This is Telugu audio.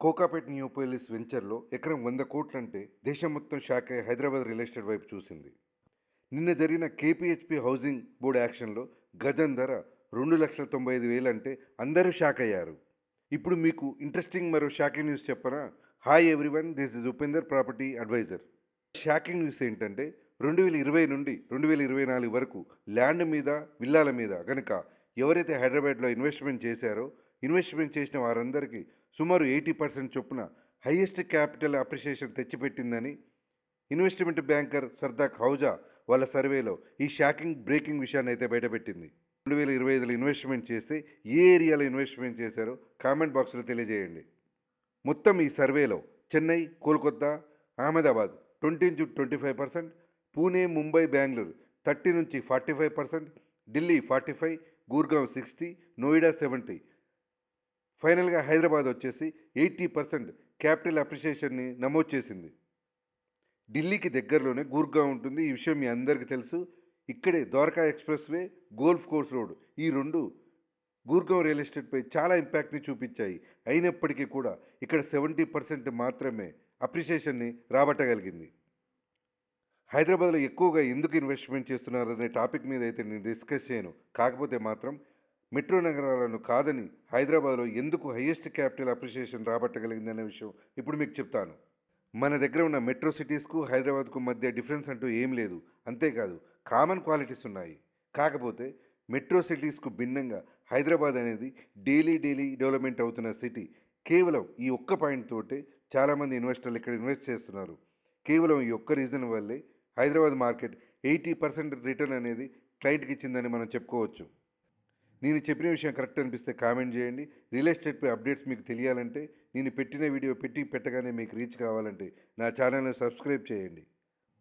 కోకాపేట్ నియోపోలిస్ వెంచర్‌లో ఎకరం 100 కోట్లంటే దేశం మొత్తం షాక్ అయ్యి హైదరాబాద్ రియల్ ఎస్టేట్ వైపు చూసింది. నిన్న జరిగిన కేపీహెచ్‌పీ హౌసింగ్ బోర్డ్ యాక్షన్‌లో గజం ధర 2,95,000 అంటే అందరూ షాక్ అయ్యారు. ఇప్పుడు మీకు ఇంట్రెస్టింగ్ మరో షాకింగ్ న్యూస్ చెప్పనా? Hi everyone, this is Upender property adviser. Shocking news ఏంటంటే 2020 నుండి 2024 వరకు ల్యాండ్ మీద, విల్లాల మీద గనక ఎవరైతే హైదరాబాద్‌లో ఇన్వెస్ట్‌మెంట్ చేశారో, ఇన్వెస్ట్‌మెంట్ చేసిన వారందరికీ సుమారు 80% చొప్పున హైయెస్ట్ క్యాపిటల్ అప్రిషియేషన్ తెచ్చిపెట్టిందని ఇన్వెస్ట్‌మెంట్ బ్యాంకర్ సర్దాక్ హౌజా వాళ్ళ సర్వేలో ఈ షాకింగ్ బ్రేకింగ్ విషయాన్ని అయితే బయటపెట్టింది. 2025లో ఇన్వెస్ట్‌మెంట్ చేస్తే ఏ ఏరియాలో ఇన్వెస్ట్‌మెంట్ చేశారో కామెంట్ బాక్స్‌లో తెలియజేయండి. మొత్తం ఈ సర్వేలో చెన్నై, కోల్కతా, అహ్మదాబాద్ 20-25%, పూణే, ముంబై, బెంగుళూరు 30-45%, ఢిల్లీ 45, గుర్గావ్ 60, నోయిడా 70, ఫైనల్‌గా హైదరాబాద్ వచ్చేసి 80% క్యాపిటల్ అప్రిషియేషన్‌ని నమోదు చేసింది. ఢిల్లీకి దగ్గరలోనే గుర్గావ్ ఉంటుంది. ఈ విషయం మీ అందరికీ తెలుసు. ఇక్కడే Dwarka expressway, golf course road ఈ 2 గుర్గావ్ రియల్ ఎస్టేట్‌పై చాలా ఇంపాక్ట్‌ని చూపించాయి. అయినప్పటికీ కూడా ఇక్కడ 70% మాత్రమే అప్రిషియేషన్‌ని రాబట్టగలిగింది. హైదరాబాద్‌లో ఎక్కువగా ఎందుకు ఇన్వెస్ట్‌మెంట్ చేస్తున్నారనే టాపిక్ మీద అయితే నేను డిస్కస్ చేయను. కాకపోతే మాత్రం మెట్రో నగరాలను కాదని హైదరాబాద్‌లో ఎందుకు హైయెస్ట్ క్యాపిటల్ అప్రిషియేషన్ రాబట్టగలిగిందనే విషయం ఇప్పుడు మీకు చెప్తాను. మన దగ్గర ఉన్న మెట్రో సిటీస్‌కు, హైదరాబాద్‌కు మధ్య డిఫరెన్స్ అంటూ ఏం లేదు. అంతేకాదు కామన్ క్వాలిటీస్ ఉన్నాయి. కాకపోతే మెట్రో సిటీస్‌కు భిన్నంగా హైదరాబాద్ అనేది డైలీ డెవలప్‌మెంట్ అవుతున్న సిటీ. కేవలం ఈ ఒక్క పాయింట్ తోటే చాలామంది ఇన్వెస్టర్లు ఇక్కడ ఇన్వెస్ట్ చేస్తున్నారు. కేవలం ఈ ఒక్క రీజన్ వల్లే హైదరాబాద్ మార్కెట్ 80% రిటర్న్ అనేది క్లయింట్‌కి ఇచ్చిందని మనం చెప్పుకోవచ్చు. నేను చెప్పిన విషయం కరెక్ట్ అనిపిస్తే కామెంట్ చేయండి. రియల్ ఎస్టేట్‌పై అప్డేట్స్ మీకు తెలియాలంటే, నేను పెట్టిన వీడియో పెట్టగానే మీకు రీచ్ కావాలంటే నా ఛానల్‌ని సబ్స్క్రైబ్ చేయండి.